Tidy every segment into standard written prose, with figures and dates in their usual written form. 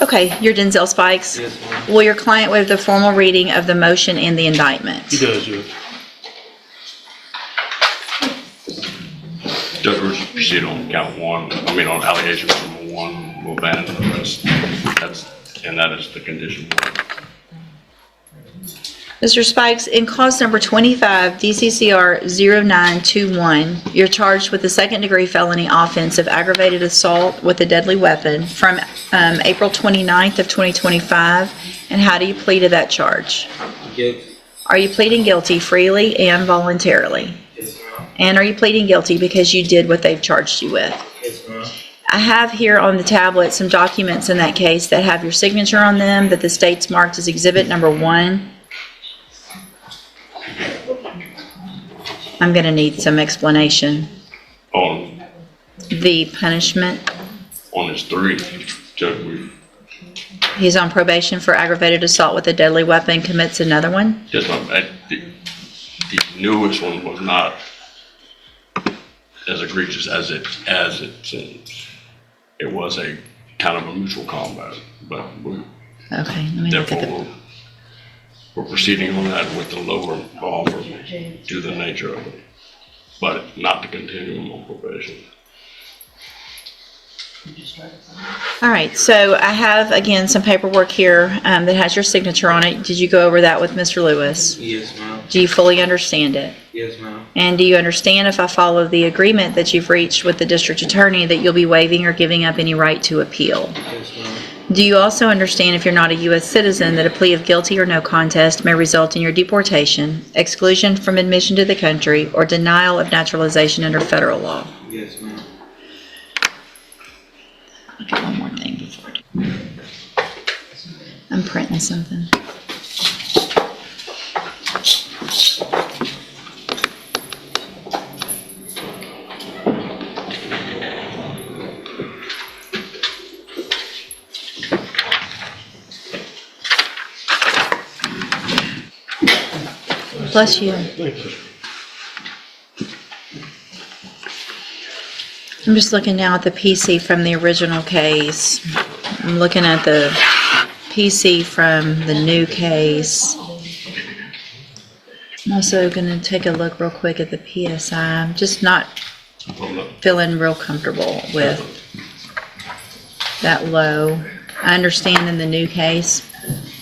Okay, you're Denzel Spikes. Yes, ma'am. Will your client waive the formal reading of the motion and the indictment? He does, Judge. Judge, we're just proceed on count one, on allegation number one, we'll ban the rest. That is the condition. Mr. Spikes, in cause number 25, DCCR 0921, you're charged with the second-degree felony offense of aggravated assault with a deadly weapon from April 29th of 2025. And how do you plead to that charge? Guilty. Are you pleading guilty freely and voluntarily? Yes, ma'am. And are you pleading guilty because you did what they've charged you with? Yes, ma'am. I have here on the tablet some documents in that case that have your signature on them that the state's marked as exhibit number 1. I'm going to need some explanation. On The punishment, his 3, Judge, he's on probation for aggravated assault with a deadly weapon, commits another one. the newest one was not as egregious as it seems. It was a kind of a mutual combat, but Okay, let me look at the, therefore we're proceeding on that with the lower offer due to the nature of it, but not to continue him on probation. all right, so I have, again, some paperwork here that has your signature on it. Did you go over that with Mr. Lewis? Yes, ma'am. Do you fully understand it? Yes, ma'am. And do you understand, if I follow the agreement that you've reached with the district attorney, that you'll be waiving or giving up any right to appeal? Yes, ma'am. Do you also understand, if you're not a U.S. citizen, that a plea of guilty or no contest may result in your deportation, exclusion from admission to the country, or denial of naturalization under federal law? Yes, ma'am. Look at one more thing before I'm printing something. Bless you. Thank you. I'm just looking now at the PC from the original case. I'm looking at the PC from the new case. I'm also going to take a look real quick at the PSI. I'm just not feeling real comfortable with that low. I understand in the new case,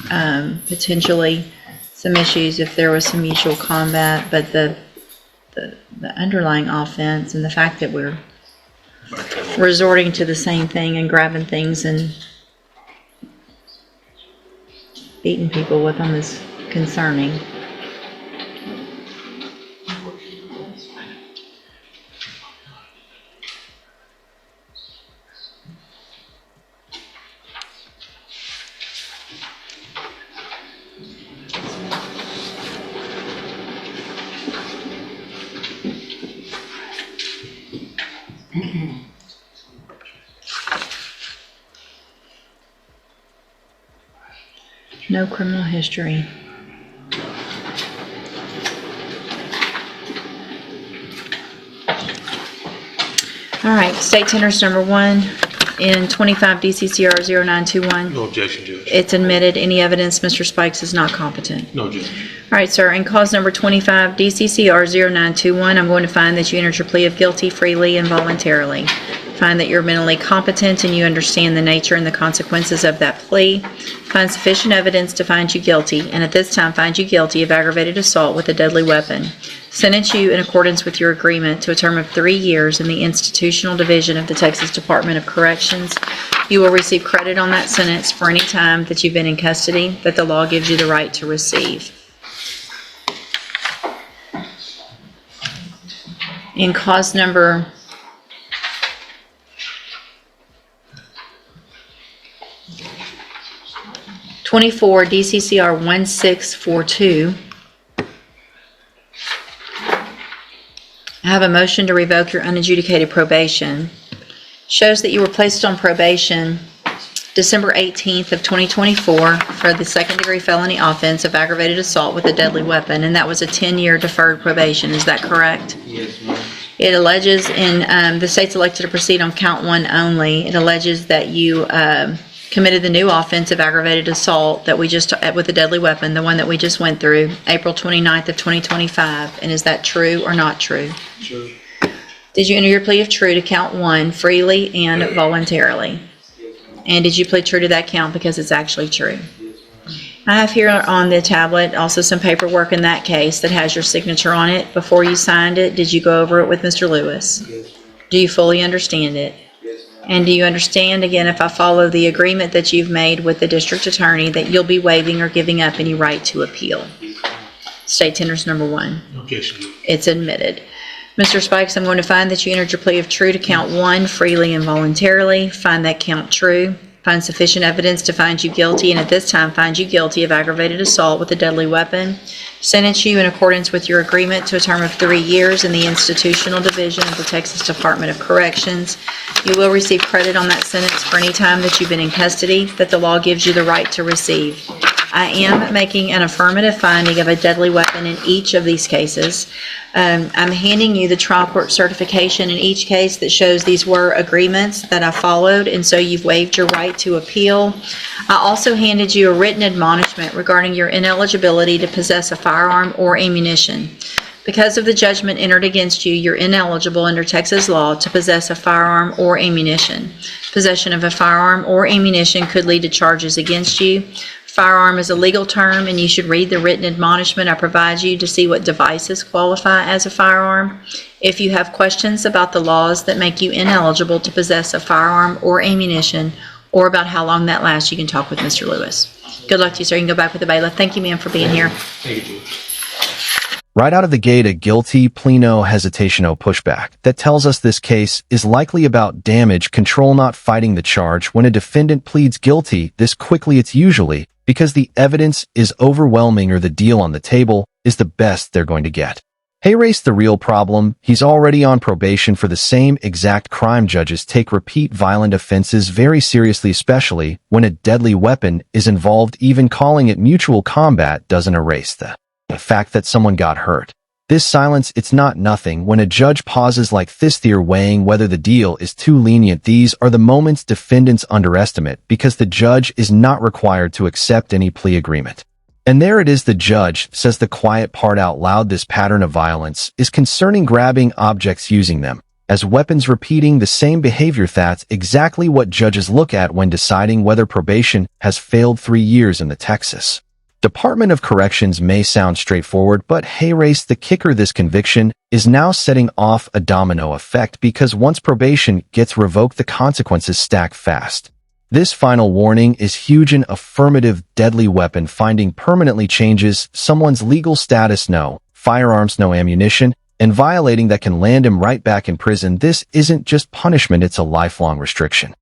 potentially some issues if there was some mutual combat, but the underlying offense and the fact that we're resorting to the same thing and grabbing things and beating people with them is concerning. No criminal history. All right, state tenders number 1 in 25 DCCR 0921. No objection, Judge. It's admitted. Any evidence Mr. Spikes is not competent? No, Judge. All right, sir. In cause number 25 DCCR 0921, I'm going to find that you entered your plea of guilty freely and voluntarily. Find that you're mentally competent and you understand the nature and the consequences of that plea. Find sufficient evidence to find you guilty, and at this time find you guilty of aggravated assault with a deadly weapon. Sentence you in accordance with your agreement to a term of 3 years in the Institutional Division of the Texas Department of Corrections. You will receive credit on that sentence for any time that you've been in custody that the law gives you the right to receive. In cause number 24 DCCR 1642. I have a motion to revoke your unadjudicated probation. Shows that you were placed on probation December 18th of 2024 for the second-degree felony offense of aggravated assault with a deadly weapon, and that was a 10-year deferred probation. Is that correct? Yes, ma'am. It alleges, in the state's elected to proceed on count 1 only. It alleges that you committed the new offense of aggravated assault that we just, with a deadly weapon, the one that we just went through, April 29th of 2025. And is that true or not true? True. Did you enter your plea of true to count 1 freely and voluntarily? And did you plead true to that count because it's actually true? I have here on the tablet also some paperwork in that case that has your signature on it. Before you signed it, did you go over it with Mr. Lewis? Yes. Do you fully understand it? Yes, ma'am. And do you understand, again, if I follow the agreement that you've made with the district attorney, that you'll be waiving or giving up any right to appeal? State tenders number 1. Objection. It's admitted. Mr. Spikes, I'm going to find that you entered your plea of true to count 1 freely and voluntarily. Find that count true. Find sufficient evidence to find you guilty, and at this time find you guilty of aggravated assault with a deadly weapon. Sentence you in accordance with your agreement to a term of 3 years in the institutional division of the Texas Department of Corrections. You will receive credit on that sentence for any time that you've been in custody that the law gives you the right to receive. I am making an affirmative finding of a deadly weapon in each of these cases. I'm handing you the trial court certification in each case that shows these were agreements that I followed, and so you've waived your right to appeal. I also handed you a written admonishment regarding your ineligibility to possess a firearm or ammunition. Because of the judgment entered against you, you're ineligible under Texas law to possess a firearm or ammunition. Possession of a firearm or ammunition could lead to charges against you. Firearm is a legal term, and you should read the written admonishment I provide you to see what devices qualify as a firearm. If you have questions about the laws that make you ineligible to possess a firearm or ammunition, or about how long that lasts, you can talk with Mr. Lewis. Good luck to you, sir. You can go back with the bailiff. Thank you, ma'am, for being here. Thank you. Right out of the gate, a guilty plea no hesitation no pushback that tells us this case is likely about damage control, not fighting the charge. When a defendant pleads guilty this quickly, it's usually because the evidence is overwhelming or the deal on the table is the best they're going to get. Hey, race the real problem. He's already on probation for the same exact crime. Judges take repeat violent offenses very seriously, especially when a deadly weapon is involved. Even calling it mutual combat doesn't erase the fact that someone got hurt. This silence, it's not nothing. When a judge pauses like this, they're weighing whether the deal is too lenient. These are the moments defendants underestimate because the judge is not required to accept any plea agreement. And there it is, the judge says the quiet part out loud. This pattern of violence is concerning grabbing objects, using them as weapons, repeating the same behavior. That's exactly what judges look at when deciding whether probation has failed. 3 years in the Texas Department of Corrections may sound straightforward, but hey, race the kicker, this conviction is now setting off a domino effect because once probation gets revoked, the consequences stack fast. This final warning is huge. An affirmative deadly weapon finding permanently changes someone's legal status. No firearms, no ammunition, and violating that can land him right back in prison. This isn't just punishment, it's a lifelong restriction.